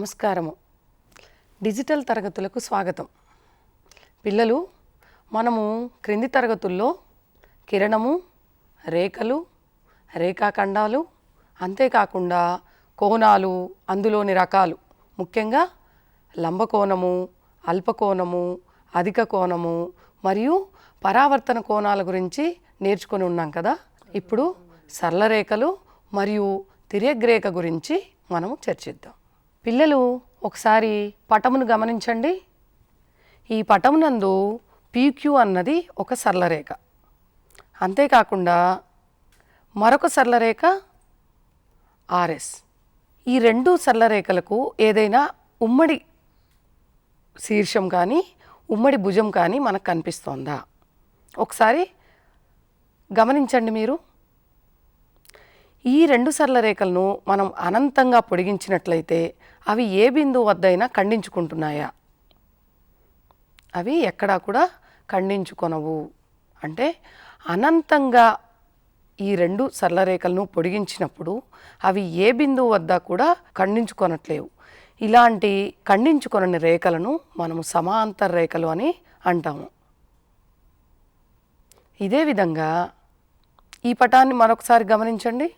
నమస్కారము. డిజిటల్ తరగతులకు స్వాగతం. పిల్లలు, మనము క్రింది తరగతుల్లో కిరణము, రేఖలు, రేఖాఖండాలు, అంతేకాకుండా కోణాలు, అందులోని రకాలు, ముఖ్యంగా లంబకోణము, అల్పకోణము, అధిక కోణము మరియు పరావర్తన కోణాల గురించి నేర్చుకొని ఉన్నాం కదా. ఇప్పుడు సరళ రేఖలు మరియు తిర్యగ్రేఖ గురించి మనము చర్చిద్దాం. పిల్లలు, ఒకసారి పటమును గమనించండి. ఈ పటమునందు PQ అన్నది ఒక సరళ రేఖ, అంతేకాకుండా మరొక సరళ రేఖ RS. ఈ రెండు సరళ రేఖలకు ఏదైనా ఉమ్మడి శీర్షం కానీ ఉమ్మడి భుజం కానీ మనకు కనిపిస్తోందా? ఒకసారి గమనించండి మీరు. ఈ రెండు సరళ రేఖలను మనం అనంతంగా పొడిగించినట్లయితే అవి ఏ బిందువు వద్దైనా ఖండించుకుంటున్నాయా? అవి ఎక్కడా కూడా ఖండించుకొనవు. అంటే అనంతంగా ఈ రెండు సరళ రేఖలను పొడిగించినప్పుడు అవి ఏ బిందువు వద్ద కూడా ఖండించుకొనట్లేవు. ఇలాంటి ఖండించుకొనని రేఖలను మనము సమాంతర రేఖలు అని అంటాము. ఇదే విధంగా ఈ పటాన్ని మరొకసారి గమనించండి.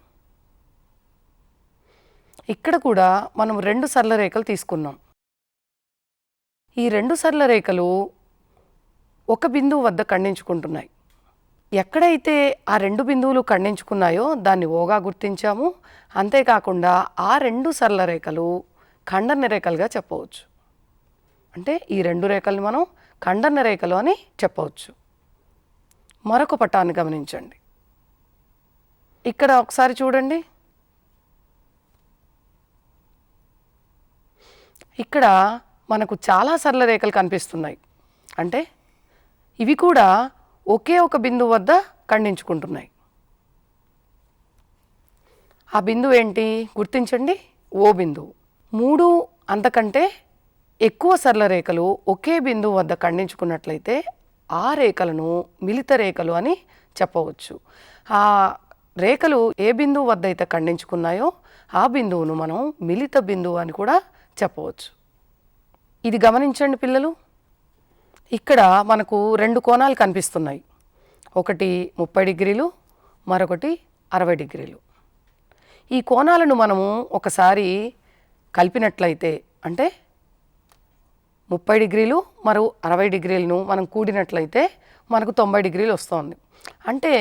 ఇక్కడ కూడా మనం రెండు సరళ రేఖలు తీసుకున్నాం. ఈ రెండు సరళ రేఖలు ఒక బిందువు వద్ద ఖండించుకుంటున్నాయి. ఎక్కడైతే ఆ రెండు బిందువులు ఖండించుకున్నాయో దాన్ని ఓగా గుర్తించాము. అంతేకాకుండా ఆ రెండు సరళ రేఖలు ఖండన రేఖలుగా చెప్పవచ్చు. అంటే ఈ రెండు రేఖల్ని మనం ఖండన రేఖలు అని చెప్పవచ్చు. మరొక పటాన్ని గమనించండి. ఇక్కడ ఒకసారి చూడండి. ఇక్కడ మనకు చాలా సరళ రేఖలు కనిపిస్తున్నాయి. అంటే ఇవి కూడా ఒకే ఒక బిందువు వద్ద ఖండించుకుంటున్నాయి. ఆ బిందువు ఏంటి? గుర్తించండి, ఓ బిందువు. మూడు అంతకంటే ఎక్కువ సరళ రేఖలు ఒకే బిందువు వద్ద ఖండించుకున్నట్లయితే ఆ రేఖలను మిలిత రేఖలు అని చెప్పవచ్చు. ఆ రేఖలు ఏ బిందువు వద్ద అయితే ఖండించుకున్నాయో ఆ బిందువును మనం మిలిత బిందువు అని కూడా చెప్పవచ్చు. ఇది గమనించండి పిల్లలు. ఇక్కడ మనకు రెండు కోణాలు కనిపిస్తున్నాయి. ఒకటి 30 డిగ్రీలు, మరొకటి 60 డిగ్రీలు. ఈ కోణాలను మనము ఒకసారి కలిపినట్లయితే, అంటే 30 డిగ్రీలు మరియు 60 డిగ్రీలను మనం కూడినట్లయితే మనకు 90 డిగ్రీలు వస్తుంది. అంటే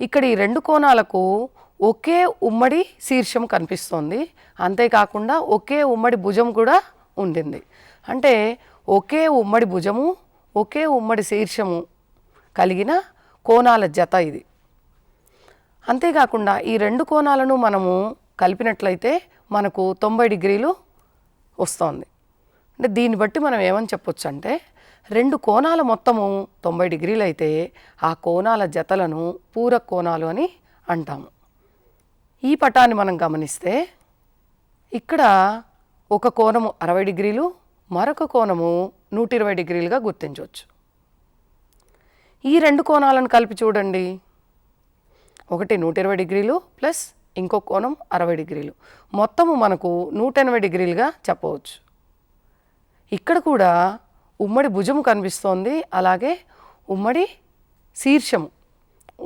ఇక్కడ ఈ రెండు కోణాలకు ఒకే ఉమ్మడి శీర్షం కనిపిస్తోంది. అంతేకాకుండా ఒకే ఉమ్మడి భుజం కూడా ఉండింది. అంటే ఒకే ఉమ్మడి భుజము, ఒకే ఉమ్మడి శీర్షము కలిగిన కోణాల జత ఇది. అంతేకాకుండా ఈ రెండు కోణాలను మనము కలిపినట్లయితే మనకు 90 డిగ్రీలు వస్తుంది. అంటే దీన్ని బట్టి మనం ఏమని చెప్పొచ్చు అంటే, రెండు కోణాల మొత్తము 90 డిగ్రీలు అయితే ఆ కోణాల జతలను పూరక కోణాలు అని అంటాము. ఈ పటాన్ని మనం గమనిస్తే ఇక్కడ ఒక కోణము 60 డిగ్రీలు, మరొక కోణము 120 డిగ్రీలుగా గుర్తించవచ్చు. ఈ రెండు కోణాలను కలిపి చూడండి. ఒకటి 120 డిగ్రీలు ప్లస్ ఇంకో కోణం 60 డిగ్రీలు, మొత్తము మనకు 180 డిగ్రీలుగా చెప్పవచ్చు. ఇక్కడ కూడా ఉమ్మడి భుజము కనిపిస్తోంది, అలాగే ఉమ్మడి శీర్షము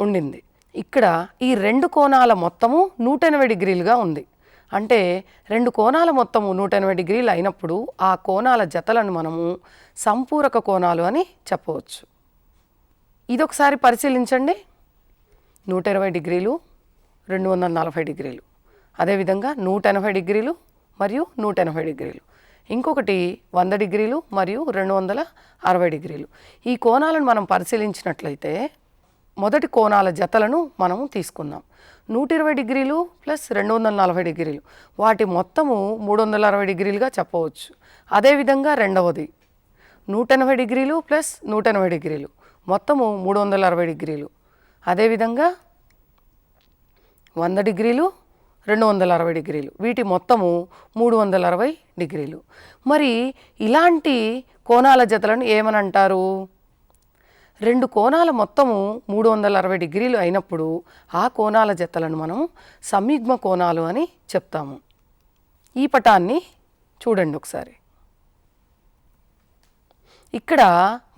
ఉండింది. ఇక్కడ ఈ రెండు కోణాల మొత్తము 180 డిగ్రీలుగా ఉంది. అంటే రెండు కోణాల మొత్తము 180 డిగ్రీలు అయినప్పుడు ఆ కోణాల జతలను మనము సంపూరక కోణాలు అని చెప్పవచ్చు. ఇదొకసారి పరిశీలించండి. 120 డిగ్రీలు, 240 డిగ్రీలు, అదేవిధంగా 180 డిగ్రీలు మరియు 180 డిగ్రీలు, ఇంకొకటి 100 డిగ్రీలు మరియు 260 డిగ్రీలు. ఈ కోణాలను మనం పరిశీలించినట్లయితే మొదటి కోణాల జతలను మనము తీసుకుందాం. 120 డిగ్రీలు ప్లస్ 240 డిగ్రీలు, వాటి మొత్తము 360 డిగ్రీలుగా చెప్పవచ్చు. అదేవిధంగా రెండవది 180 డిగ్రీలు ప్లస్ 180 డిగ్రీలు, మొత్తము 360 డిగ్రీలు. అదేవిధంగా 100 డిగ్రీలు, 260 డిగ్రీలు, వీటి మొత్తము 360 డిగ్రీలు. మరి ఇలాంటి కోణాల జతలను ఏమని అంటారు? రెండు కోణాల మొత్తము 360 డిగ్రీలు అయినప్పుడు ఆ కోణాల జతలను మనం సంయుగ్మ కోణాలు అని చెప్తాము. ఈ పటాన్ని చూడండి ఒకసారి. ఇక్కడ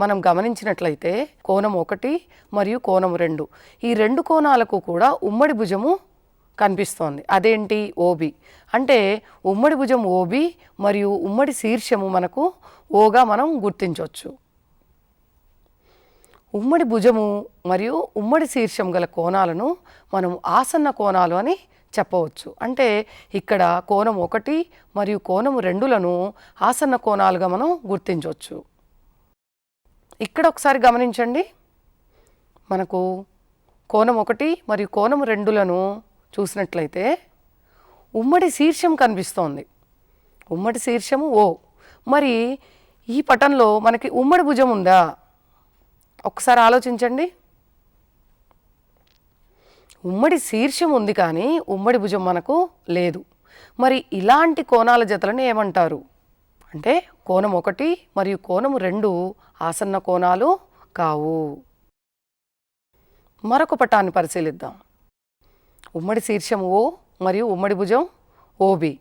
మనం గమనించినట్లయితే కోణం 1 మరియు కోణం 2, ఈ 2 కోణాలకు కూడా ఉమ్మడి భుజము కనిపిస్తోంది. అదేంటి? ఓబి. అంటే ఉమ్మడి భుజం ఓబి మరియు ఉమ్మడి శీర్షము మనకు ఓగా మనం గుర్తించవచ్చు. ఉమ్మడి భుజము మరియు ఉమ్మడి శీర్షం గల కోణాలను మనం ఆసన్న కోణాలు అని చెప్పవచ్చు. అంటే ఇక్కడ కోణం 1 మరియు కోణం 2లను ఆసన్న కోణాలుగా మనం గుర్తించవచ్చు. ఇక్కడ ఒకసారి గమనించండి, మనకు కోణం 1 మరియు కోణం 2లను చూసినట్లయితే ఉమ్మడి శీర్షం కనిపిస్తోంది. ఉమ్మడి శీర్షము ఓ. మరి ఈ పటంలో మనకి ఉమ్మడి భుజం ఉందా? ఒకసారి ఆలోచించండి. ఉమ్మడి శీర్షం ఉంది కానీ ఉమ్మడి భుజం మనకు లేదు. మరి ఇలాంటి కోణాల జతలను ఏమంటారు అంటే కోణం 1 మరియు కోణం 2 ఆసన్న కోణాలు కావు. మరొక పటాన్ని పరిశీలిద్దాం. ఉమ్మడి శీర్షం ఓ మరియు ఉమ్మడి భుజం ఓబి.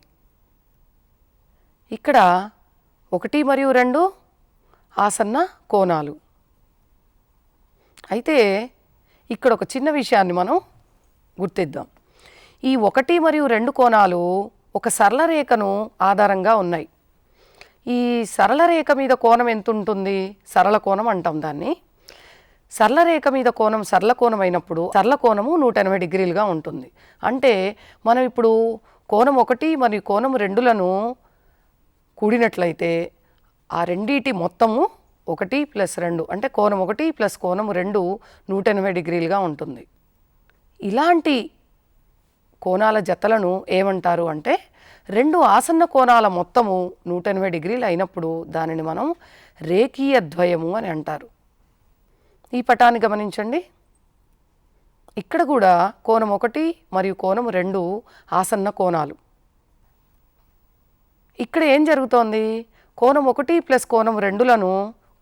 ఇక్కడ 1 మరియు 2 ఆసన్న కోణాలు. అయితే ఇక్కడ ఒక చిన్న విషయాన్ని మనం గుర్తిద్దాం. ఈ 1 మరియు 2 కోణాలు ఒక సరళ రేఖను ఆధారంగా ఉన్నాయి. ఈ సరళ రేఖ మీద కోణం ఎంత ఉంటుంది? సరళ కోణం అంటాం దాన్ని. సరళ రేఖ మీద కోణం సరళ కోణం అయినప్పుడు సరళ కోణము 180 డిగ్రీలుగా ఉంటుంది. అంటే మనం ఇప్పుడు కోణం 1 మరియు కోణం 2లను కూడినట్లయితే ఆ రెండిటి మొత్తము 1 + 2 అంటే కోణం 1 + కోణం 2 180 డిగ్రీలుగా ఉంటుంది. ఇలాంటి కోణాల జతలను ఏమంటారు అంటే 2 ఆసన్న కోణాల మొత్తము 180 డిగ్రీలు అయినప్పుడు దానిని మనం రేఖీయ ద్వయము అని అంటారు. ఈ పటాన్ని గమనించండి. ఇక్కడ కూడా కోణం 1 మరియు కోణం 2 ఆసన్న కోణాలు. ఇక్కడ ఏం జరుగుతోంది? కోణం 1 + కోణం 2లను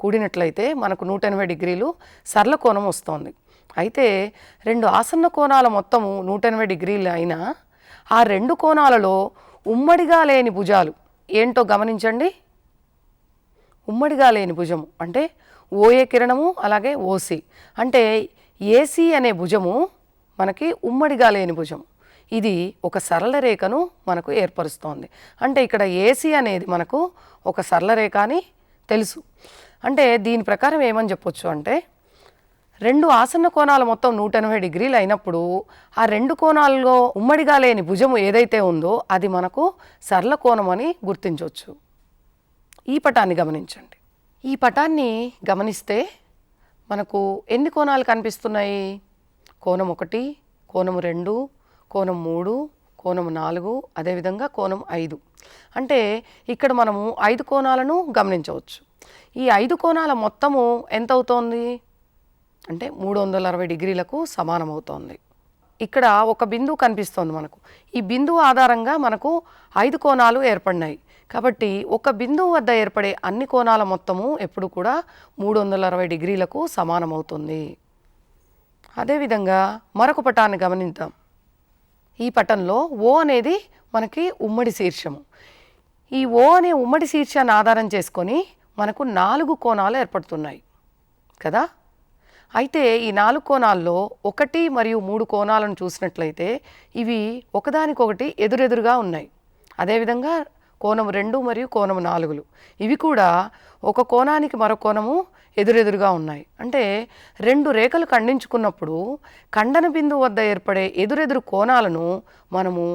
కూడినట్లయితే మనకు 180 డిగ్రీలు సరళ కోణం వస్తుంది. అయితే 2 ఆసన్న కోణాల మొత్తము 180 డిగ్రీలు అయినా ఆ 2 కోణాలలో ఉమ్మడిగా లేని భుజాలు ఏంటో గమనించండి. ఉమ్మడిగా లేని భుజము అంటే ఓఏ కిరణము అలాగే ఓసి. అంటే ఏసీ అనే భుజము మనకి ఉమ్మడిగా లేని భుజం. ఇది ఒక సరళ రేఖను మనకు ఏర్పరుస్తోంది. అంటే ఇక్కడ ఏసీ అనేది మనకు ఒక సరళ రేఖ అని తెలుసు. అంటే దీని ప్రకారం ఏమని చెప్పొచ్చు అంటే 2 ఆసన్న కోణాల మొత్తం 180 డిగ్రీలు అయినప్పుడు ఆ 2 కోణాలలో ఉమ్మడిగా లేని భుజము ఏదైతే ఉందో అది మనకు సరళ కోణం అని గుర్తించవచ్చు. ఈ పటాన్ని గమనించండి. ఈ పటాన్ని గమనిస్తే మనకు ఎన్ని కోణాలు కనిపిస్తున్నాయి? కోణం 1, కోణం 2, కోణం 3, కోణం 4, అదేవిధంగా కోణం 5. అంటే ఇక్కడ మనము 5 కోణాలను గమనించవచ్చు. ఈ 5 కోణాల మొత్తము ఎంత అవుతోంది అంటే 360 డిగ్రీలకు సమానమవుతోంది. ఇక్కడ ఒక బిందువు కనిపిస్తోంది మనకు. ఈ బిందువు ఆధారంగా మనకు 5 కోణాలు ఏర్పడినాయి. కాబట్టి ఒక బిందువు వద్ద ఏర్పడే అన్ని కోణాల మొత్తము ఎప్పుడు కూడా 360 డిగ్రీలకు సమానమవుతుంది. అదేవిధంగా మరొక పటాన్ని గమనిద్దాం. ఈ పటంలో ఓ అనేది మనకి ఉమ్మడి శీర్షము. ఈ ఓ అనే ఉమ్మడి శీర్షాన్ని ఆధారం చేసుకొని మనకు 4 కోణాలు ఏర్పడుతున్నాయి కదా. అయితే ఈ 4 కోణాల్లో 1 మరియు 3 కోణాలను చూసినట్లయితే ఇవి ఒకదానికొకటి ఎదురెదురుగా ఉన్నాయి. అదేవిధంగా కోణం 2 మరియు కోణం 4 ఇవి కూడా ఒక కోణానికి మరో కోణము ఎదురెదురుగా ఉన్నాయి. అంటే 2 రేఖలు ఖండించుకున్నప్పుడు ఖండన బిందువు వద్ద ఏర్పడే ఎదురెదురు కోణాలను మనము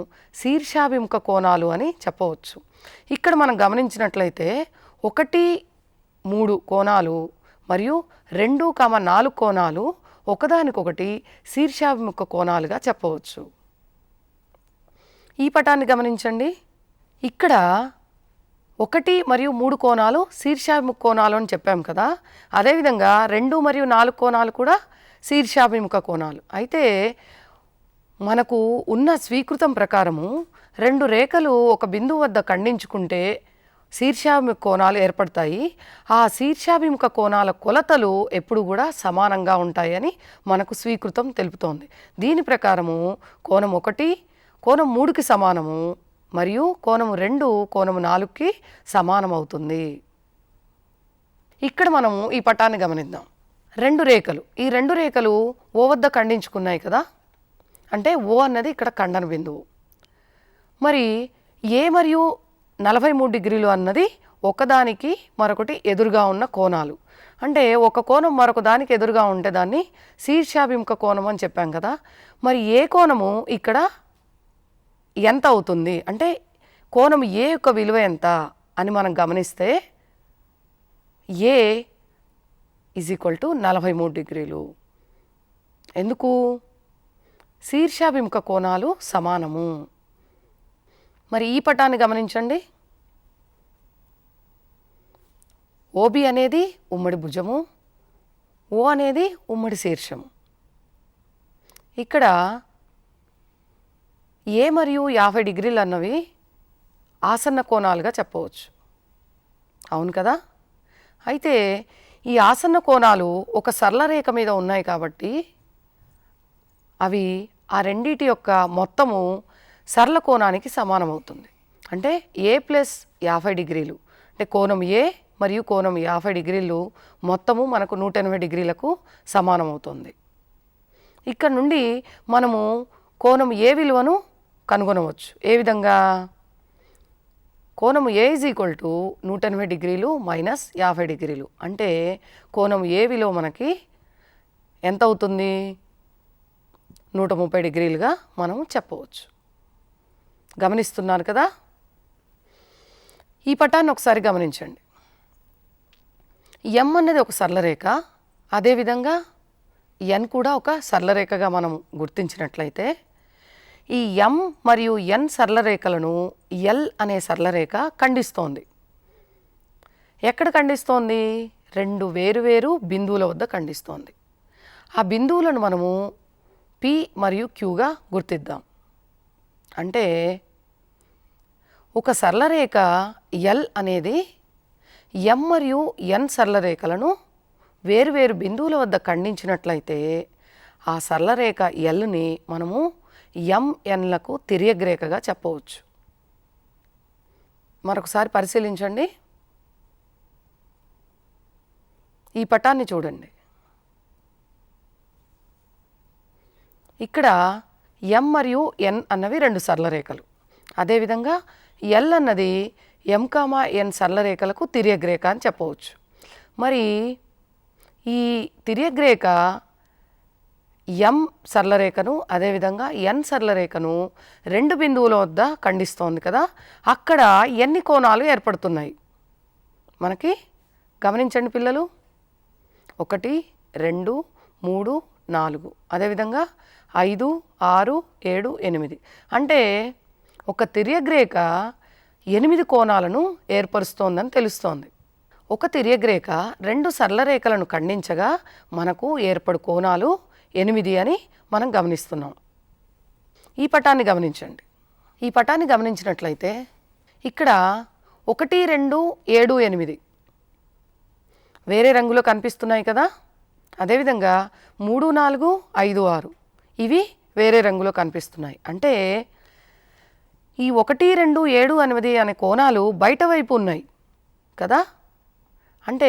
శీర్షాభిముఖ కోణాలు అని చెప్పవచ్చు. ఇక్కడ మనం గమనించినట్లయితే 1, 3 కోణాలు మరియు 2, 4 కోణాలు ఒకదానికొకటి శీర్షాభిముఖ కోణాలుగా చెప్పవచ్చు. ఈ పటాన్ని గమనించండి. ఇక్కడ 1 మరియు 3 కోణాలు శీర్షాభిముఖ కోణాలు అని చెప్పాం కదా. అదేవిధంగా 2 మరియు 4 కోణాలు కూడా శీర్షాభిముఖ కోణాలు. అయితే మనకు ఉన్న స్వీకృతం ప్రకారము 2 రేఖలు ఒక బిందువు వద్ద ఖండించుకుంటే శీర్షాభిముఖ కోణాలు ఏర్పడతాయి. ఆ శీర్షాభిముఖ కోణాల కొలతలు ఎప్పుడు కూడా సమానంగా ఉంటాయని మనకు స్వీకృతం తెలుపుతోంది. దీని ప్రకారము కోణం 1 కోణం 3కి సమానము, మరియు కోణము 2 కోణము 4కి సమానం అవుతుంది. ఇక్కడ మనము ఈ పటాన్ని గమనిద్దాం. రెండు రేఖలు, ఈ రెండు రేఖలు ఓ వద్ద ఖండించుకున్నాయి కదా, అంటే ఓ అన్నది ఇక్కడ ఖండన బిందువు. మరి ఏ మరియు 43 డిగ్రీలు అన్నది ఒకదానికి మరొకటి ఎదురుగా ఉన్న కోణాలు. అంటే ఒక కోణం మరొక దానికి ఎదురుగా ఉంటే దాన్ని శీర్షాభిముఖ కోణం అని చెప్పాం కదా. మరి ఏ కోణము ఇక్కడ ఎంత అవుతుంది అంటే కోణం ఏ యొక్క విలువ ఎంత అని మనం గమనిస్తే ఏ ఈజ్ ఈక్వల్ టు 43 డిగ్రీలు. ఎందుకు? శీర్షాభిముఖ కోణాలు సమానము. మరి ఈ పటాన్ని గమనించండి. ఓబి అనేది ఉమ్మడి భుజము, ఓ అనేది ఉమ్మడి శీర్షము. ఇక్కడ ఏ మరియు 50 డిగ్రీలు అన్నవి ఆసన్న కోణాలుగా చెప్పవచ్చు. అవును కదా. అయితే ఈ ఆసన్న కోణాలు ఒక సరళ రేఖ మీద ఉన్నాయి కాబట్టి అవి ఆ రెండిటి యొక్క మొత్తము సరళ కోణానికి సమానం అవుతుంది. అంటే ఏ ప్లస్ 50 డిగ్రీలు అంటే కోణం ఏ మరియు కోణం 50 డిగ్రీలు మొత్తము మనకు 180 డిగ్రీలకు సమానం అవుతుంది. ఇక్కడ నుండి మనము కోణం ఏ విలువను కనుగొనవచ్చు. ఏ విధంగా? కోణం ఏ ఈజ్ ఈక్వల్ టు 180 డిగ్రీలు మైనస్ 50 డిగ్రీలు. అంటే కోణం ఏ విలువ మనకి ఎంత అవుతుంది? 130 డిగ్రీలుగా మనం చెప్పవచ్చు. గమనిస్తున్నారు కదా. ఈ పటాన్ని ఒకసారి గమనించండి. ఎం అనేది ఒక సరళ రేఖ, అదేవిధంగా ఎన్ కూడా ఒక సరళ రేఖగా మనం గుర్తించినట్లయితే ఈ ఎం మరియు ఎన్ సరళ రేఖలను ఎల్ అనే సరళ రేఖ ఖండిస్తోంది. ఎక్కడ ఖండిస్తోంది? రెండు వేరువేరు బిందువుల వద్ద ఖండిస్తోంది. ఆ బిందువులను మనము పి మరియు క్యూగా గుర్తిద్దాం. అంటే ఒక సరళ రేఖ ఎల్ అనేది ఎం మరియు ఎన్ సరళ రేఖలను వేరువేరు బిందువుల వద్ద ఖండించినట్లయితే ఆ సరళ రేఖ ఎల్ని మనము ఎంఎన్లకు తిర్యగ్రేఖగా చెప్పవచ్చు. మరొకసారి పరిశీలించండి. ఈ పటాన్ని చూడండి. ఇక్కడ ఎం మరియు ఎన్ అన్నవి రెండు సరళ రేఖలు, అదేవిధంగా ఎల్ అన్నది ఎం కామా ఎన్ సరళ రేఖలకు తిర్యగ్రేఖ అని చెప్పవచ్చు. మరి ఈ తిర్యగ్రేఖ ఎం సరళ రేఖను అదేవిధంగా ఎన్ సరళ రేఖను రెండు బిందువుల వద్ద ఖండిస్తోంది కదా. అక్కడ ఎన్ని కోణాలు ఏర్పడుతున్నాయి మనకి? గమనించండి పిల్లలు. 1, 2, 3, 4 అదేవిధంగా 5, 6, 7, 8. అంటే ఒక తిర్యగ్రేఖ 8 కోణాలను ఏర్పరుస్తోందని తెలుస్తోంది. ఒక తిర్యగ్రేఖ రెండు సరళ రేఖలను ఖండించగా మనకు ఏర్పడు కోణాలు 8 అని మనం గమనిస్తున్నాం. ఈ పటాన్ని గమనించండి. ఈ పటాన్ని గమనించినట్లయితే ఇక్కడ 1, 2, 7, 8 వేరే రంగులో కనిపిస్తున్నాయి కదా. అదేవిధంగా 3, 4, 5, 6 ఇవి వేరే రంగులో కనిపిస్తున్నాయి. అంటే ఈ 1, 2, 7, 8 అనే కోణాలు బయట వైపు ఉన్నాయి కదా. అంటే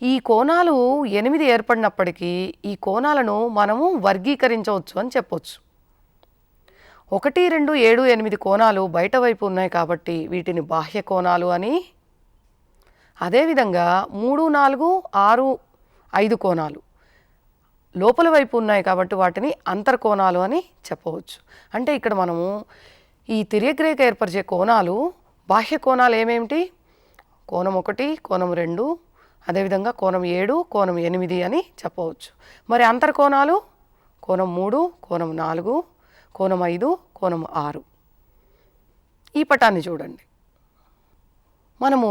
ఈ కోణాలు 8 ఏర్పడినప్పటికీ ఈ కోణాలను మనము వర్గీకరించవచ్చు అని చెప్పవచ్చు. 1, 2, 7, 8 కోణాలు బయట వైపు ఉన్నాయి కాబట్టి వీటిని బాహ్య కోణాలు అని, అదేవిధంగా 3, 4, 6, 5 కోణాలు లోపల వైపు ఉన్నాయి కాబట్టి వాటిని అంతర్కోణాలు అని చెప్పవచ్చు. అంటే ఇక్కడ మనము ఈ తిర్యగ్రేఖ ఏర్పరిచే కోణాలు బాహ్య కోణాలు ఏమేమిటి? కోణం 1, కోణం 2, అదేవిధంగా కోణం 7, కోణం 8 అని చెప్పవచ్చు. మరి అంతర్కోణాలు కోణం 3, కోణం 4, కోణం 5, కోణం 6. ఈ పటాన్ని చూడండి. మనము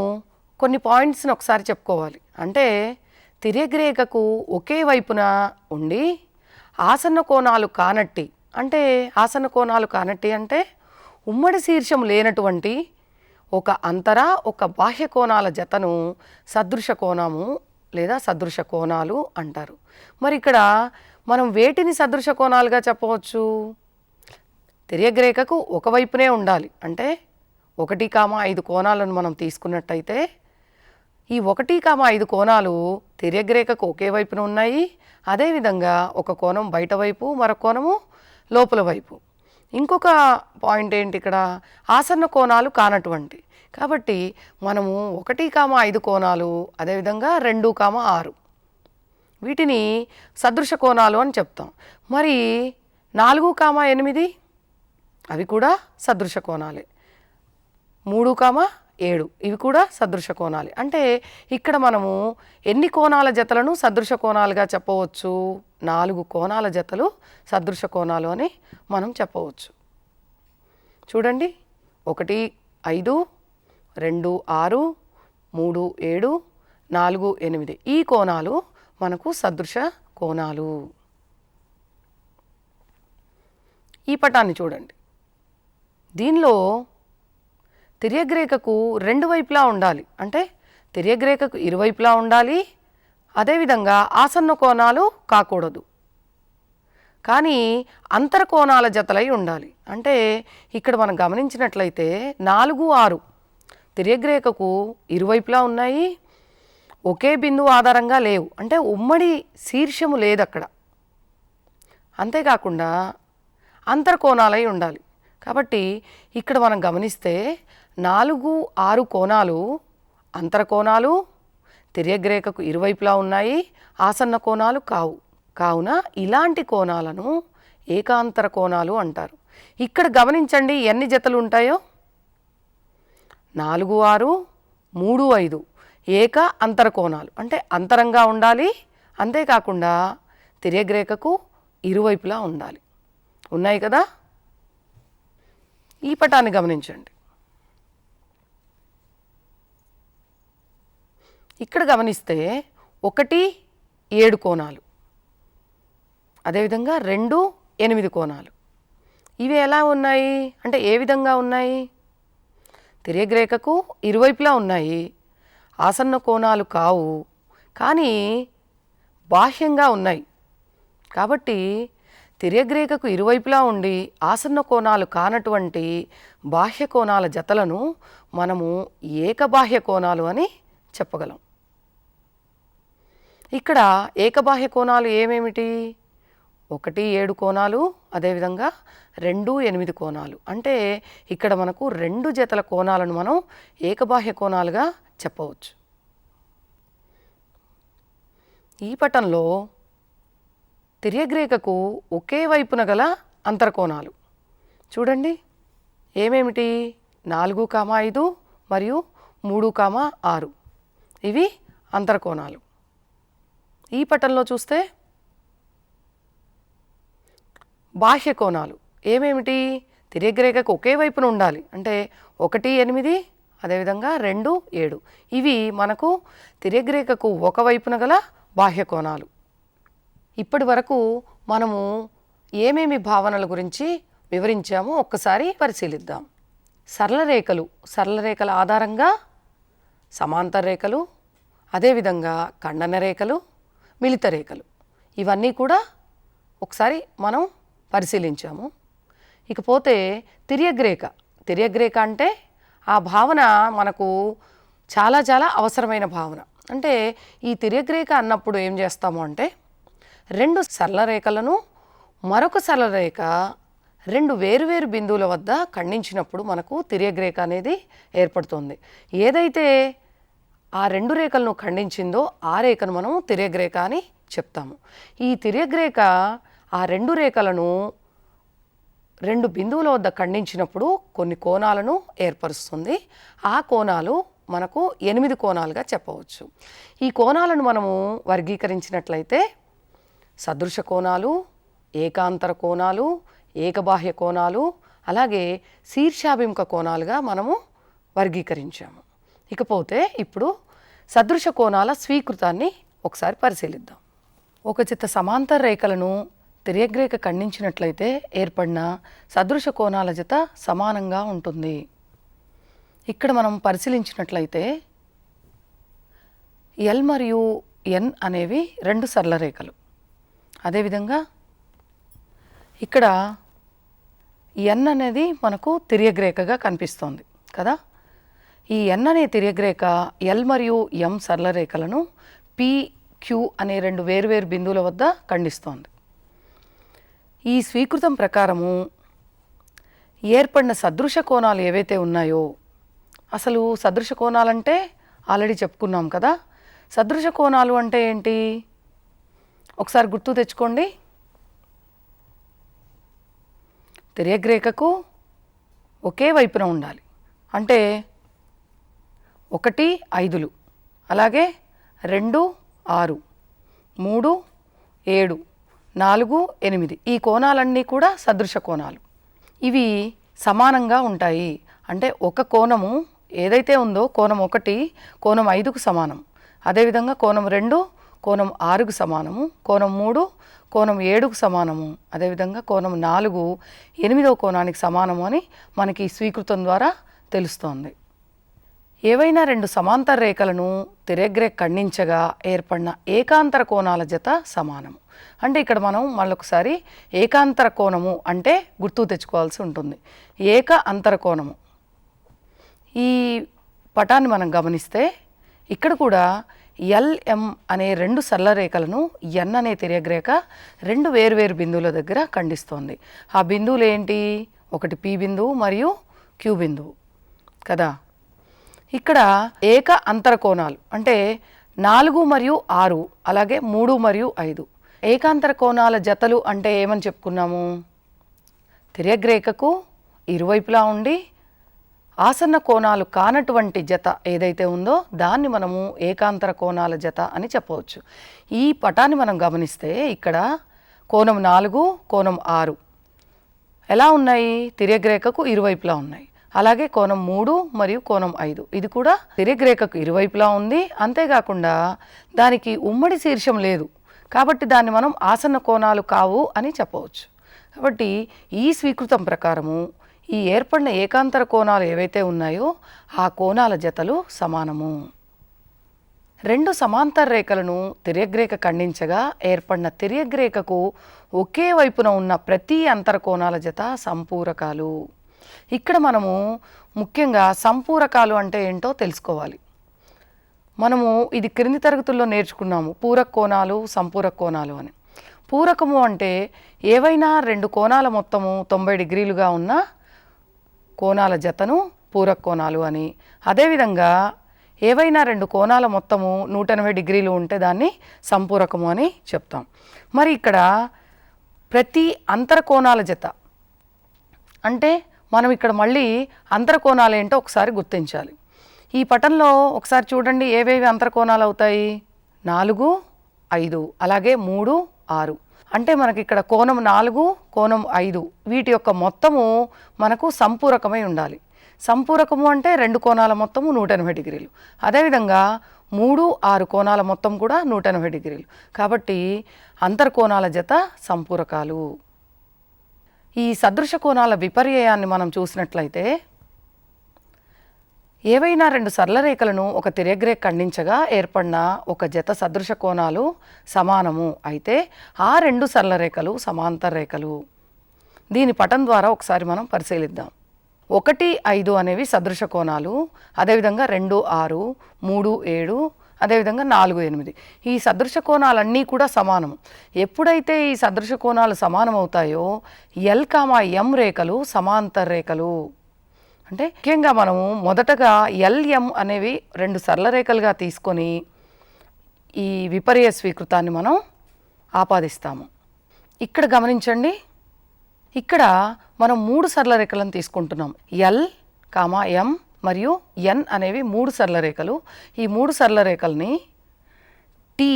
కొన్ని పాయింట్స్ని ఒకసారి చెప్పుకోవాలి. అంటే తిర్యగ్రేఖకు ఒకే వైపున ఉండి ఆసన్న కోణాలు కానట్టి, అంటే ఆసన్న కోణాలు కానట్టి అంటే ఉమ్మడి శీర్షం లేనటువంటి ఒక అంతర ఒక బాహ్య కోణాల జతను సదృశ కోణము లేదా సదృశ కోణాలు అంటారు. మరి ఇక్కడ మనం వేటిని సదృశ కోణాలుగా చెప్పవచ్చు? తిర్యగ్రేఖకు ఒకవైపునే ఉండాలి, అంటే 1,5 కోణాలను మనం తీసుకున్నట్టయితే ఈ 1,5 కోణాలు తిర్యగ్రేఖకు ఒకే వైపున ఉన్నాయి. అదేవిధంగా ఒక కోణం బయట వైపు, మరొక కోణము లోపల వైపు. ఇంకొక పాయింట్ ఏంటి ఇక్కడ, ఆసన్న కోణాలు కానటువంటి. కాబట్టి మనము 1,5 కోణాలు, అదేవిధంగా 2,6 వీటిని సదృశ కోణాలు అని చెప్తాం. మరి 4,8 అవి కూడా సదృశ కోణాలే. 3,7 ఇవి కూడా సదృశ కోణాలే. అంటే ఇక్కడ మనము ఎన్ని కోణాల జతలను సదృశ కోణాలుగా చెప్పవచ్చు? 4 కోణాల జతలు సదృశ కోణాలు అని మనం చెప్పవచ్చు. చూడండి, 1, 5, 2, 6, 3, 7, 4, 8 ఈ కోణాలు మనకు సదృశ కోణాలు. ఈ పటాన్ని చూడండి. దీనిలో తిర్యగ్రేఖకు 2 వైపులా ఉండాలి, అంటే తిర్యగ్రేఖకు ఇరువైపులా ఉండాలి. అదేవిధంగా ఆసన్న కోణాలు కాకూడదు, కానీ అంతర కోణాల జతలై ఉండాలి. అంటే ఇక్కడ మనం గమనించినట్లయితే 4, 6 తిర్యగ్రేఖకు ఇరువైపులా ఉన్నాయి, ఒకే బిందువు ఆధారంగా లేవు, అంటే ఉమ్మడి శీర్షము లేదు అక్కడ. అంతేకాకుండా అంతర కోణాలై ఉండాలి. కాబట్టి ఇక్కడ మనం గమనిస్తే 4, 6 కోణాలు అంతర కోణాలు, తిర్యగ్రేఖకు ఇరువైపులా ఉన్నాయి, ఆసన్న కోణాలు కావు. కావున ఇలాంటి కోణాలను ఏకాంతర కోణాలు అంటారు. ఇక్కడ గమనించండి ఎన్ని జతలు ఉంటాయో. 4, 6, 3, 5 ఏక అంతర కోణాలు, అంటే అంతరంగా ఉండాలి. అంతేకాకుండా తిర్యగ్రేఖకు ఇరువైపులా ఉండాలి. ఉన్నాయి కదా. ఈ పటాన్ని గమనించండి. ఇక్కడ గమనిస్తే 1, 7 కోణాలు, అదేవిధంగా 2, 8 కోణాలు. ఇవి ఎలా ఉన్నాయి అంటే ఏ విధంగా ఉన్నాయి? తిర్యగ్రేఖకు ఇరువైపులా ఉన్నాయి, ఆసన్న కోణాలు కావు, కానీ బాహ్యంగా ఉన్నాయి. కాబట్టి తిర్యగ్రేఖకు ఇరువైపులా ఉండి ఆసన్న కోణాలు కానటువంటి బాహ్య కోణాల జతలను మనము ఏకబాహ్య కోణాలు అని చెప్పగలం. ఇక్కడ ఏకబాహ్య కోణాలు ఏమేమిటి? 1, 7 కోణాలు, అదేవిధంగా 2, 8 కోణాలు. అంటే ఇక్కడ మనకు 2 జతల కోణాలను మనం ఏకబాహ్య కోణాలుగా చెప్పవచ్చు. ఈ పటంలో తిర్యగ్రేఖకు ఒకే వైపున గల అంతరకోణాలు చూడండి. ఏమేమిటి? 4,5 మరియు 3,6 ఇవి అంతరకోణాలు. ఈ పటంలో చూస్తే బాహ్య కోణాలు ఏమేమిటి? తిర్యగ్రేఖకు ఒకే వైపున ఉండాలి, అంటే 1, 8 అదేవిధంగా 2, 7 ఇవి మనకు తిర్యగ్రేఖకు ఒకవైపున గల బాహ్య కోణాలు. ఇప్పటి వరకు మనము ఏమేమి భావనల గురించి వివరించామో ఒక్కసారి పరిశీలిద్దాం. సరళ రేఖల ఆధారంగా సమాంతర రేఖలు, అదేవిధంగా ఖండన రేఖలు, మిళిత రేఖలు ఇవన్నీ కూడా ఒకసారి మనం పరిశీలించాము. ఇకపోతే తిర్యగ్రేఖ అంటే ఆ భావన మనకు చాలా చాలా అవసరమైన భావన. అంటే ఈ తిర్యగ్రేఖ అన్నప్పుడు ఏం చేస్తాము అంటే 2 సరళ రేఖలను మరొక సరళ రేఖ 2 వేరువేరు బిందువుల వద్ద ఖండించినప్పుడు మనకు తిర్యగ్రేఖ అనేది ఏర్పడుతుంది. ఏదైతే ఆ 2 రేఖలను ఖండించిందో ఆ రేఖను మనం తిర్యగ్రేఖ అని చెప్తాము. ఈ తిర్యగ్రేఖ ఆ 2 రేఖలను 2 బిందువుల వద్ద ఖండించినప్పుడు కొన్ని కోణాలను ఏర్పరుస్తుంది. ఆ కోణాలు మనకు 8 కోణాలుగా చెప్పవచ్చు. ఈ కోణాలను మనము వర్గీకరించినట్లయితే సదృశ కోణాలు, ఏకాంతర కోణాలు, ఏకబాహ్య కోణాలు, అలాగే శీర్షాభిముఖ కోణాలుగా మనము వర్గీకరించాము. ఇకపోతే ఇప్పుడు సదృశ కోణాల స్వీకృతాన్ని ఒకసారి పరిశీలిద్దాం. ఒక చిత్త సమాంతర రేఖలను తిర్యగ్రేఖ ఖండించినట్లయితే ఏర్పడిన సదృశ కోణాల జత సమానంగా ఉంటుంది. ఇక్కడ మనం పరిశీలించినట్లయితే ఎల్ మరియు ఎన్ అనేవి 2 సరళ రేఖలు. అదేవిధంగా ఇక్కడ ఎన్ అనేది మనకు తిర్యగ్రేఖగా కనిపిస్తోంది. కదా. ఈ ఎన్ అనే తిర్యగ్రేఖ ఎల్ మరియు ఎం సరళ రేఖలను పి క్యూ అనే 2 వేరువేరు బిందువుల వద్ద ఖండిస్తోంది. ఈ స్వీకృతం ప్రకారము ఏర్పడిన సదృశ కోణాలు ఏవైతే ఉన్నాయో, అసలు సదృశ కోణాలంటే ఆల్రెడీ చెప్పుకున్నాం కదా. సదృశ కోణాలు అంటే ఏంటి ఒకసారి గుర్తు తెచ్చుకోండి. తిర్యగ్రేఖకు ఒకే వైపున ఉండాలి. అంటే 1 5, అలాగే 2 6, 3 7, 4 8 ఈ కోణాలన్నీ కూడా సదృశ కోణాలు. ఇవి సమానంగా ఉంటాయి. అంటే ఒక కోణము ఏదైతే ఉందో కోణం 1 కోణం 5కు సమానం, అదేవిధంగా కోణం 2 కోణం 6కు సమానము, కోణం 3 కోణం 7కు సమానము, అదేవిధంగా కోణం 4 8వ కోణానికి సమానము అని మనకి స్వీకృతం ద్వారా తెలుస్తోంది. ఏవైనా 2 సమాంతర రేఖలను తిర్యగ్రేఖ ఖండించగా ఏర్పడిన ఏకాంతర కోణాల జత సమానము. అంటే ఇక్కడ మనం మళ్ళొకసారి ఏకాంతర కోణము అంటే గుర్తు తెచ్చుకోవాల్సి ఉంటుంది. ఏక అంతర కోణము. ఈ పటాన్ని మనం గమనిస్తే ఇక్కడ కూడా ఎల్ఎం అనే 2 సరళ రేఖలను ఎన్ అనే తిర్యగ్రేఖ 2 వేరువేరు బిందువుల దగ్గర ఖండిస్తోంది. ఆ బిందువులు ఏంటి? ఒకటి పి బిందువు మరియు క్యూ బిందువు కదా. ఇక్కడ ఏక అంతర కోణాలు అంటే 4 మరియు 6, అలాగే 3 మరియు 5 ఏకాంతర కోణాల జతలు అంటే ఏమని చెప్పుకున్నాము? తిర్యగ్రేఖకు ఇరువైపులా ఉండి ఆసన్న కోణాలు కానటువంటి జత ఏదైతే ఉందో దాన్ని మనము ఏకాంతర కోణాల జత అని చెప్పవచ్చు. ఈ పటాన్ని మనం గమనిస్తే ఇక్కడ కోణం 4 కోణం 6 ఎలా ఉన్నాయి? తిర్యగ్రేఖకు ఇరువైపులా ఉన్నాయి. అలాగే కోణం 3 మరియు కోణం 5 ఇది కూడా తిర్యగ్రేఖకు ఇరువైపులా ఉంది. అంతేకాకుండా దానికి ఉమ్మడి శీర్షం లేదు కాబట్టి దాన్ని మనం ఆసన్న కోణాలు కావు అని చెప్పవచ్చు. కాబట్టి ఈ స్వీకృతం ప్రకారము ఈ ఏర్పడిన ఏకాంతర కోణాలు ఏవైతే ఉన్నాయో ఆ కోణాల జతలు సమానము. 2 సమాంతర రేఖలను తిర్యగ్రేఖ ఖండించగా ఏర్పడిన తిర్యగ్రేఖకు ఒకే వైపున ఉన్న ప్రతి అంతర కోణాల జత సంపూరకాలు. ఇక్కడ మనము ముఖ్యంగా సంపూరకాలు అంటే ఏంటో తెలుసుకోవాలి. మనము ఇది క్రింది తరగతుల్లో నేర్చుకున్నాము, పూరక కోణాలు సంపూరక కోణాలు అని. పూరకము అంటే ఏవైనా 2 కోణాల మొత్తము 90 డిగ్రీలుగా ఉన్న కోణాల జతను పూరక కోణాలు అని, అదేవిధంగా ఏవైనా 2 కోణాల మొత్తము 180 డిగ్రీలు ఉంటే దాన్ని సంపూరకము అని చెప్తాం. మరి ఇక్కడ ప్రతి అంతర కోణాల జత అంటే మనం ఇక్కడ మళ్ళీ అంతర కోణాలు ఏంటో ఒకసారి గుర్తించాలి. ఈ పటంలో ఒకసారి చూడండి ఏవేవి అంతర కోణాలు అవుతాయి? 4 5, అలాగే 3 6. అంటే మనకి ఇక్కడ కోణం 4 కోణం 5 వీటి యొక్క మొత్తము మనకు సంపూరకమై ఉండాలి. సంపూరకము అంటే 2 కోణాల మొత్తము 180 డిగ్రీలు, అదేవిధంగా 3 6 కోణాల మొత్తం కూడా 180 డిగ్రీలు. కాబట్టి అంతర కోణాల జత సంపూరకాలు. ఈ సదృశ కోణాల విపర్యయాన్ని మనం చూసినట్లయితే ఏవైనా 2 సరళ రేఖలను ఒక తిర్యగ్రేఖ ఖండించగా ఏర్పడిన ఒక జత సదృశ కోణాలు సమానము అయితే ఆ 2 సరళ రేఖలు సమాంతర రేఖలు. దీని పటం ద్వారా ఒకసారి మనం పరిశీలిద్దాం. 1 5 అనేవి సదృశ కోణాలు, అదేవిధంగా 2 6, 3 7, అదేవిధంగా 4 8 ఈ సదృశ కోణాలన్నీ కూడా సమానము. ఎప్పుడైతే ఈ సదృశ కోణాలు సమానం అవుతాయో ఎల్ ఎం రేఖలు సమాంతర రేఖలు. అంటే ముఖ్యంగా మనము మొదటగా ఎల్ఎం అనేవి 2 సరళ రేఖలుగా తీసుకొని ఈ విపర్య స్వీకృతాన్ని మనం ఆపాదిస్తాము. ఇక్కడ గమనించండి, ఇక్కడ మనం 3 సరళ రేఖలను తీసుకుంటున్నాం. ఎల్ ఎం మరియు ఎన్ అనేవి 3 సరళ రేఖలు. ఈ 3 సరళ రేఖల్ని టీ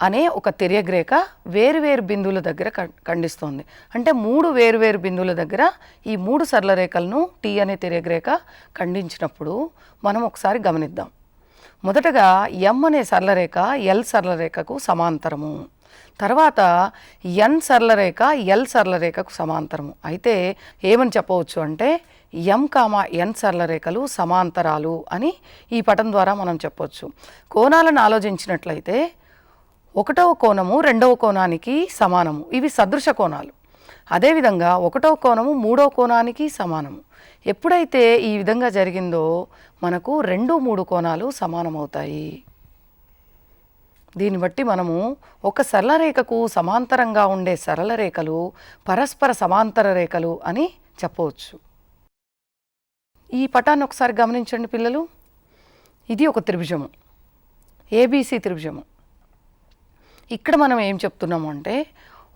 అనే ఒక తిర్యగ్రేఖ వేరువేరు బిందువుల దగ్గర ఖండిస్తోంది. అంటే 3 వేరువేరు బిందువుల దగ్గర ఈ 3 సరళ రేఖలను టీ అనే తిర్యగ్రేఖ ఖండించినప్పుడు మనం ఒకసారి గమనిద్దాం. మొదటగా ఎం అనే సరళ రేఖ ఎల్ సరళ రేఖకు సమాంతరము, తర్వాత ఎన్ సరళ రేఖ ఎల్ సరళ రేఖకు సమాంతరము. అయితే ఏమని చెప్పవచ్చు అంటే ఎం ఎన్ సరళ రేఖలు సమాంతరాలు అని ఈ పటం ద్వారా మనం చెప్పవచ్చు. కోణాలను ఆలోచించినట్లయితే 1వ కోణము 2వ కోణానికి సమానము. ఇవి సదృశ కోణాలు. అదేవిధంగా 1వ కోణము 3వ కోణానికి సమానము. ఎప్పుడైతే ఈ విధంగా జరిగిందో మనకు 2, 3 కోణాలు సమానమవుతాయి. దీన్ని బట్టి మనము ఒక సరళ రేఖకు సమాంతరంగా ఉండే సరళ రేఖలు పరస్పర సమాంతర రేఖలు అని చెప్పవచ్చు. ఈ పటాన్ని ఒకసారి గమనించండి పిల్లలు. ఇది ఒక త్రిభుజము, ఏబీసీ త్రిభుజము. ఇక్కడ మనం ఏం చెప్తున్నాము అంటే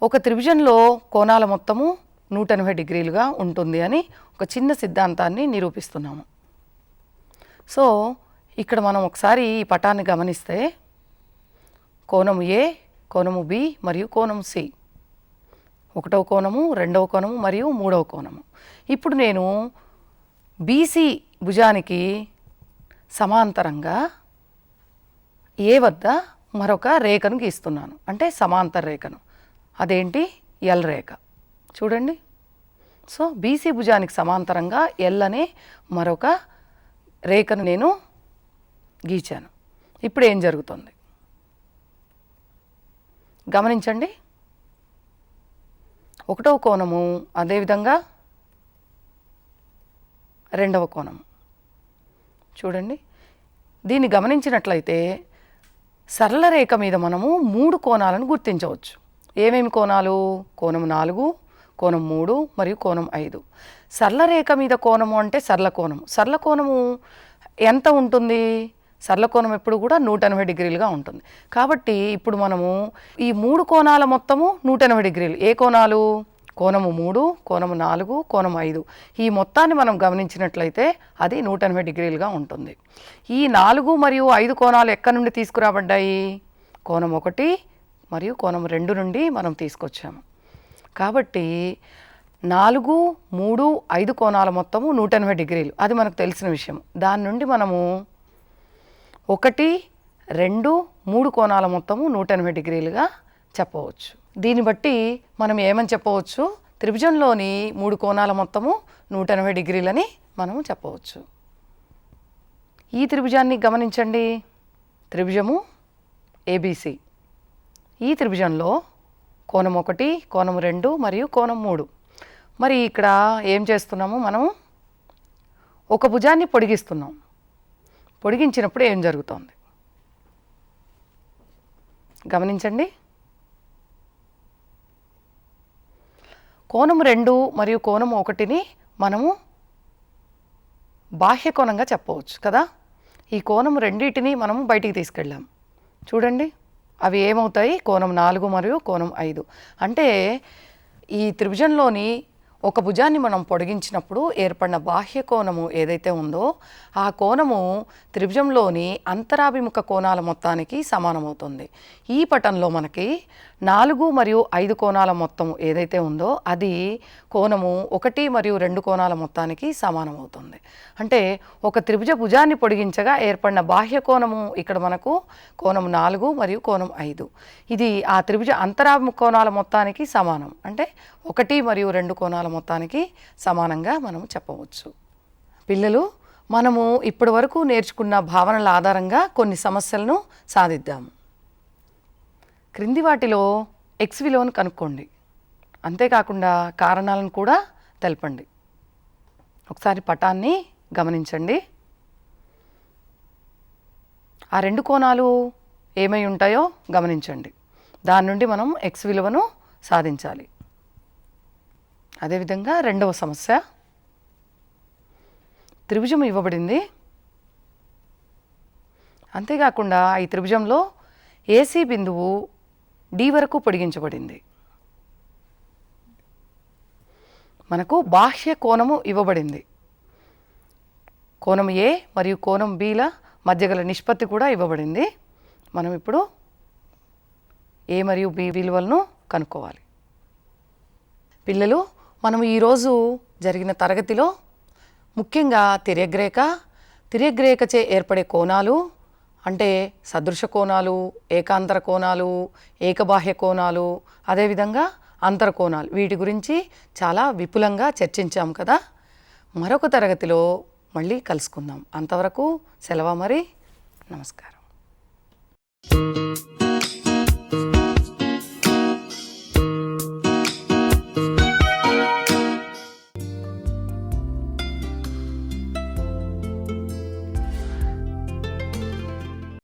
ఒక త్రిభుజంలో కోణాల మొత్తము 180 డిగ్రీలుగా ఉంటుంది అని ఒక చిన్న సిద్ధాంతాన్ని నిరూపిస్తున్నాము. సో ఇక్కడ మనం ఒకసారి ఈ పటాన్ని గమనిస్తే కోణము ఏ, కోణము బి మరియు కోణము సి, 1వ కోణము, 2వ కోణము మరియు 3వ కోణము. ఇప్పుడు నేను బీసీ భుజానికి సమాంతరంగా ఏ వద్ద మరొక రేఖను గీస్తున్నాను, అంటే సమాంతర రేఖను. అదేంటి? ఎల్ రేఖ. చూడండి. సో బీసీ భుజానికి సమాంతరంగా ఎల్ అనే మరొక రేఖను నేను గీచాను. ఇప్పుడు ఏం జరుగుతుంది గమనించండి. 1వ కోణము, అదేవిధంగా 2వ కోణము. చూడండి. దీన్ని గమనించినట్లయితే సరళ రేఖ మీద మనము 3 కోణాలను గుర్తించవచ్చు. ఏమేమి కోణాలు? కోణం 4, కోణం 3 మరియు కోణం 5. సరళ రేఖ మీద కోణము అంటే సరళ కోణము. సరళ కోణము ఎంత ఉంటుంది? సరళ కోణం ఎప్పుడు కూడా 180 డిగ్రీలుగా ఉంటుంది. కాబట్టి ఇప్పుడు మనము ఈ 3 కోణాల మొత్తము 180 డిగ్రీలు. ఏ కోణాలు? కోణము 3, కోణము 4, కోణం 5. ఈ మొత్తాన్ని మనం గమనించినట్లయితే అది 180 డిగ్రీలుగా ఉంటుంది. ఈ 4 మరియు 5 కోణాలు ఎక్కడి నుండి తీసుకురాబడ్డాయి? కోణం 1 మరియు కోణం 2 నుండి మనం తీసుకొచ్చాము. కాబట్టి 4, 3, 5 కోణాల మొత్తము 180 డిగ్రీలు. అది మనకు తెలిసిన విషయం. దాని నుండి మనము 1, 2, 3 కోణాల మొత్తము 180 డిగ్రీలుగా చెప్పవచ్చు. దీన్ని బట్టి మనం ఏమని చెప్పవచ్చు? త్రిభుజంలోని 3 కోణాల మొత్తము 180 డిగ్రీలని మనము చెప్పవచ్చు. ఈ త్రిభుజాన్ని గమనించండి. త్రిభుజము ఏబీసీ. ఈ త్రిభుజంలో కోణం 1, కోణం 2 మరియు కోణం 3. మరి ఇక్కడ ఏం చేస్తున్నాము? మనం ఒక భుజాన్ని పొడిగిస్తున్నాం. పొడిగించినప్పుడు ఏం జరుగుతోంది గమనించండి. కోణం 2 మరియు కోణం 1ని మనము బాహ్య కోణంగా చెప్పవచ్చు కదా. ఈ కోణం రెండింటిని మనము బయటికి తీసుకెళ్ళాం. చూడండి, అవి ఏమవుతాయి? కోణం 4 మరియు కోణం 5. అంటే ఈ త్రిభుజంలోని ఒక భుజాన్ని మనం పొడిగించినప్పుడు ఏర్పడిన బాహ్య కోణము ఏదైతే ఉందో ఆ కోణము త్రిభుజంలోని అంతరాభిముఖ కోణాల మొత్తానికి సమానమవుతుంది. ఈ పటంలో మనకి 4 మరియు 5 కోణాల మొత్తము ఏదైతే ఉందో అది కోణము 1 మరియు 2 కోణాల మొత్తానికి సమానమవుతుంది. అంటే ఒక త్రిభుజ భుజాన్ని పొడిగించగా ఏర్పడిన బాహ్య కోణము ఇక్కడ మనకు కోణం 4 మరియు కోణం 5. ఇది ఆ త్రిభుజ అంతరాభిముఖ కోణాల మొత్తానికి సమానం. అంటే 1 మరియు 2 కోణాల మొత్తానికి సమానంగా మనం చెప్పవచ్చు. పిల్లలు, మనము ఇప్పటి వరకు నేర్చుకున్న భావనల ఆధారంగా కొన్ని సమస్యలను సాధిద్దాము. క్రింది వాటిలో x విలువను కనుక్కోండి. అంతేకాకుండా కారణాలను కూడా తెలపండి. ఒకసారి పటాన్ని గమనించండి. ఆ 2 కోణాలు ఏమై ఉంటాయో గమనించండి. దాని నుండి మనం x విలువను సాధించాలి. అదేవిధంగా 2వ సమస్య. త్రిభుజం ఇవ్వబడింది. అంతేకాకుండా ఈ త్రిభుజంలో ఏసీ బిందువు డి వరకు పొడిగించబడింది. మనకు బాహ్య కోణము ఇవ్వబడింది. కోణం ఏ మరియు కోణం బిల మధ్య గల నిష్పత్తి కూడా ఇవ్వబడింది. మనం ఇప్పుడు ఏ మరియు బి విలువలను కనుక్కోవాలి. పిల్లలు, మనం ఈరోజు జరిగిన తరగతిలో ముఖ్యంగా తిర్యగ్రేఖచే ఏర్పడే కోణాలు అంటే సదృశ కోణాలు, ఏకాంతర కోణాలు, ఏకబాహ్య కోణాలు, అదేవిధంగా అంతర కోణాలు, వీటి గురించి చాలా విపులంగా చర్చించాం కదా. మరొక తరగతిలో మళ్ళీ కలుసుకుందాం. అంతవరకు సెలవు మరి. నమస్కారం.